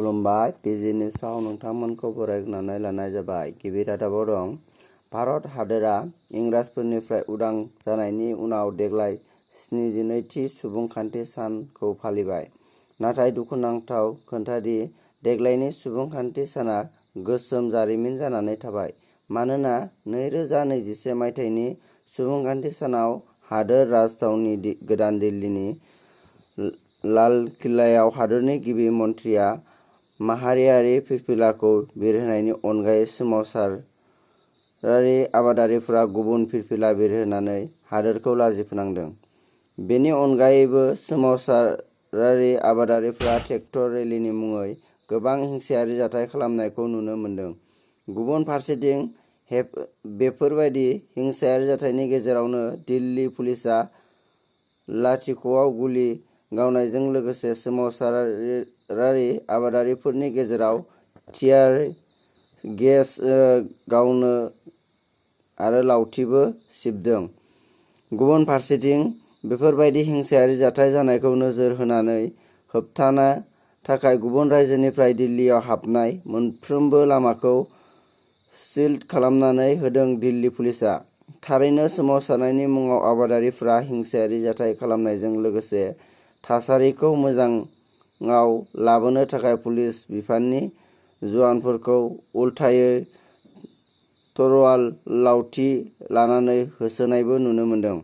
खुलुमबाय पिजि निउसआव नोंथांमोनखौ बरायनानै लानाय जाबाय। गिबि रादाबाव दं भारत हादोरा इंराजफोरनिफ्राय उदां जानायनि उनाव देग्लाय 72थि सुबुंखान्थि सानखौ फालिबाय। नाथाय दुखुनांथाव खोथादि देग्लायनि सुबुंखान्थि साना गोसोम जारिमिन जानानै थाबाय। मानोना 2021 मायथाइनि सुबुंखान्थि सानाव हादोर राजथावनि गोदान दिल्लीनि लाल किल्लायाव हादोरनि गिबि मन्थ्रिया माहारियारि फिरफिलाखौ बिरहोनायनि अनगायै सोमावसारारि आबादारिफोरा गुबुन फिरफिला बिरहोनानै हादोरखौ लाजि फोनांदों। बेनि अनगायैबो सोमावसारारि आबादारिफोरा ट्रेक्टर रेलीनि मुङै गोबां हिंसायारि जाथाय खालामनायखौ नुनो मोन्दों। गुबुन फारसेथिं बेफोरबायदि हिंसायारि जाथायनि गेजेरावनो दिल्ली पुलिसआ लाथिख'आव गुलि गावनायजों लोगोसे सोमावसारारि आबादारिफोरनि गेजेराव टियार गेस गावनो आरो लावथिबो सिबदों। गुबुन फारसेथिं बेफोरबायदि हिंसायारि जाथाय जानायखौ नोजोर होनानै होबथानो थाखाय गुबुन रायजोनिफ्राय दिल्लीयाव हाबनाय मोनफ्रोमबो लामाखौ सिल खालामनानै होदों दिल्ली पुलिसआ। थारैनो सोमावसारनायनि मुङाव आबादारिफोरा हिंसायारि जाथाय खालामनायजों लोगोसे थासारिखौ मोजाङाव लाबोनो थाखाय पुलिस बिफाननि जवानफोरखौ उल्थायै तरवाल लावथि लानानै होसोनायबो नुनो मोन्दों।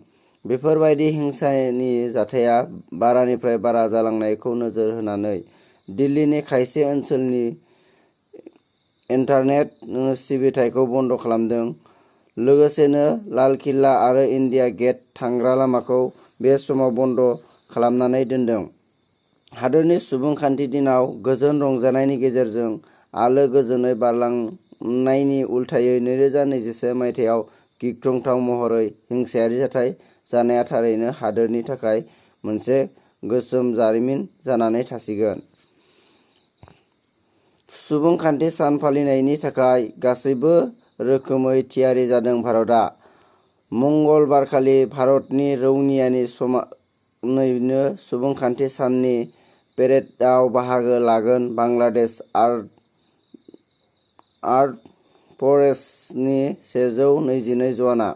बेफोरबायदि हिंसानि जाथाया बारानिफ्राय बारा जालांनायखौ नोजोर होनानै दिल्लीनि खायसे ओनसोलनि इन्टारनेट सिबिथायखौ बन्द खालामदों। लोगोसेनो लाल किल्ला आरो इन्डिया गेट थांग्रा लामाखौ बे समाव बन्द खालामनानै दोनदों। हादोरनि सुबुंखान्थि दिनाव गोजोन रंजानायनि गेजेरजों आलो गोजोनै बारलांनायनि उल्थायै 2021 मायथाइयाव गिख्रंथाव महरै हिंसायारि जाथाय जानाया थारैनो हादोरनि थाखाय मोनसे गोसोम जारिमिन जानानै थासिगोन। सुबुंखान्थि सान फालिनायनि थाखाय गासैबो रोखोमै थियारि जादों भारतआ। मंगलबारखालि भारतनि रौनियानि समानैनो सुबुंखान्थि साननि पेरेडआव बाहागो लागोन बांलादेश आर्म्ड फ'र्सेसनि 122 जवाना।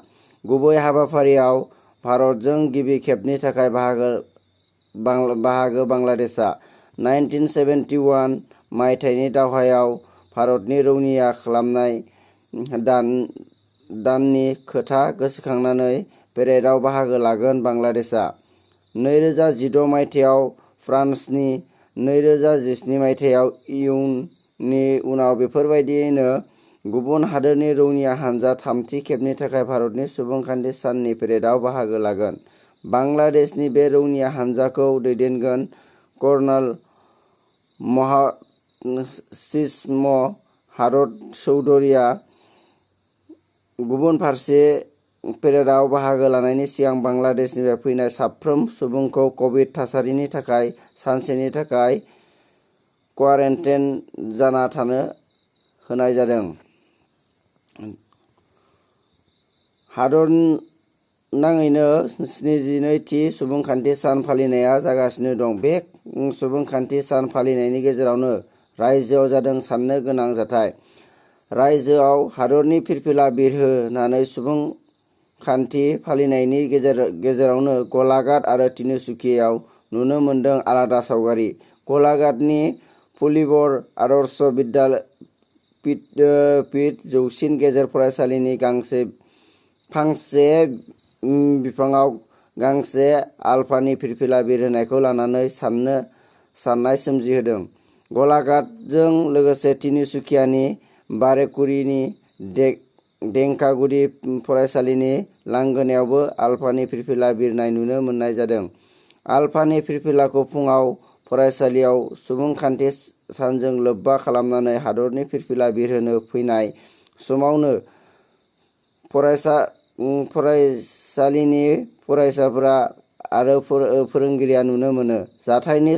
गुबै हाबाफारियाव भारतजों गिबि खेबनि थाखाय बाहागो बांलादेशआ 1971 मायथाइनि दावहायाव भारतनि रौनिया खालामनाय दाननि खोथा गोसोखांनानै पेरेडआव बाहागो लागोन बांलादेशआ। 2016 मायथाइयाव फ्रान्सनि 2017 मायथाइयाव इयुनि उनाव बेफोरबायदियैनो गुबुन हादोरनि रौनिया हानजा थामथि खेबनि थाखाय भारतनि सुबुंखान्थि साननि पेरेडआव बाहागो लागोन। बांलादेशनि बे रौनिया हानजाखौ दैदेनगोन कर्नेल महसिन हादर चौधरीआ। गुबुन फारसे पेरेडआव बाहागो लानायनि सिगां बांलादेशनिफ्राय फैनाय साफ्रोम सुबुंखौ कभिड थासारिनि थाखाय सानसेनि थाखाय क्वारेन्टाइन जाना थानो होनाय जादों। हादरनाङैनो 72थि सुबुंखान्थि सान फालिनाया जागासिनो दं। बे सुबुंखान्थि सान फालिनायनि गेजेरावनो रायजोआव जादों साननो गोनां जाथाय। रायजोआव हादरनि फिरफिला बिरहोनानै सुबुंखान्थि फालिनायनि गेजेरावनो गलाघाट आरो तिनसुकियायाव नुनो मोन्दों आलादा सावगारि। गलाघाटनि पुलिबर आदर्श विद्यापीठ जौसिन गेजेर फरायसालिनि फांसे बिफाङाव गांसे आलफानि फिरफिला बिरहोनायखौ लानानै साननाय सोमजिहोदों। गलाघाटजों लोगोसे तिनसुकियानि बारेकुरिनि देंखा गुदि फरायसालिनि लांगोनायावबो आलफानि फिरफिला बिरनाय नुनो मोननाय जादों। आलफानि फिरफिलाखौ फुङाव फरायसालियाव सुबुंखान्थि सानजों लोब्बा खालामनानै हादरनि फिरफिला बिरहोनो फैनाय समावनो फरायसालिनि फरायसाफोरा आरो फोरोंगिरिया नुनो मोनो। जाथायनि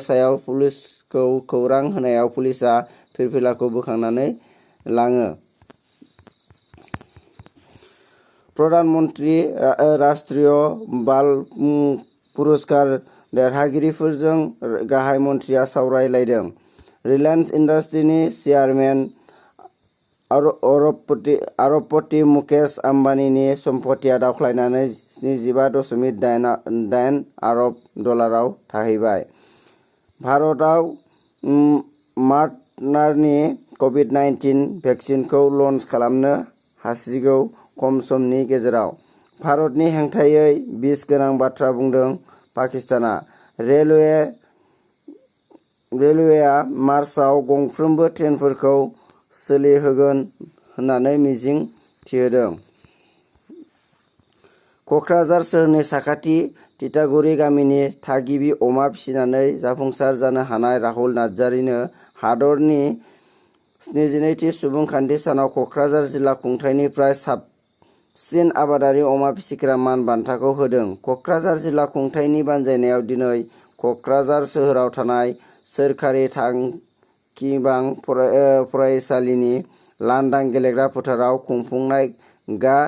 सायाव पुलिसखौ खौरां होनायाव पुलिसआ फिरफिलाखौ बोखांनानै लाङो। प्रधान मन्त्री राष्ट्रीय बाल पुरस्कार देरहागिरिफोरजों गाहाय मन्थ्रिया सावरायलायदों। रिलायेन्स इन्डास्ट्रिजनि चेयारमेन अरबपति मुकेश आम्बानीनि सम्पथिया दावख्लायनानै 75.8 आरब डलाराव थाहैबाय। भारतआव मडार्नानि कभिड-19 भेक्सिनखौ लन्च खालामनो हासिगौ खम समनि गेजेराव। भारतनि हेंथायै बिस गोनां बाथ्रा बुंदों पाकिस्तानआ। रेलवेआ मार्चआव गंफ्रोमबो ट्रेनफोरखौ सोलिहोगोन होननानै मिजिं थिहोदों। कक्राझार सोहोरनि साखाथि तितागुरि गामिनि थागिबि अमा फिसिनानै जाफुंसार जानो हानाय राहुल नार्जारिनो हादरनि 72थि सुबुंखान्थि सानाव कक्राझार जिल्ला खुंथायनिफ्राय साबसिन आबादारि अमा फिसिग्रा मान बान्थाखौ होदों। कक्राझार जिल्ला खुंथायनि बानजायनायाव दिनै कक्राझार सोहोराव थानाय सोरखारि थांखिबां फरायसालिनि लांदां गेलेग्रा फोथाराव खुंफुंनाय गा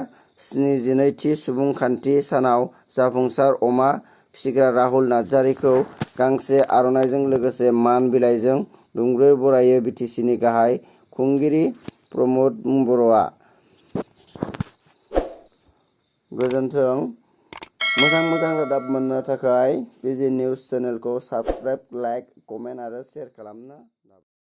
72थि सुबुंखान्थि सानाव जाफुंसार अमा फिसिग्रा राहुल नार्जारिखौ गांसे आर'नाइजों लोगोसे मान बिलाइजों दुंब्रुद बरायो बिटिसिनि गाहाय खुंगिरि प्रमद बर'आ। गोजोन्थों। मोजां रादाब मोननो थाखाय पिजि निउज चेनेलखौ साबस्क्राइब, लाइक, कमेन्ट आरो शेयार खालामनो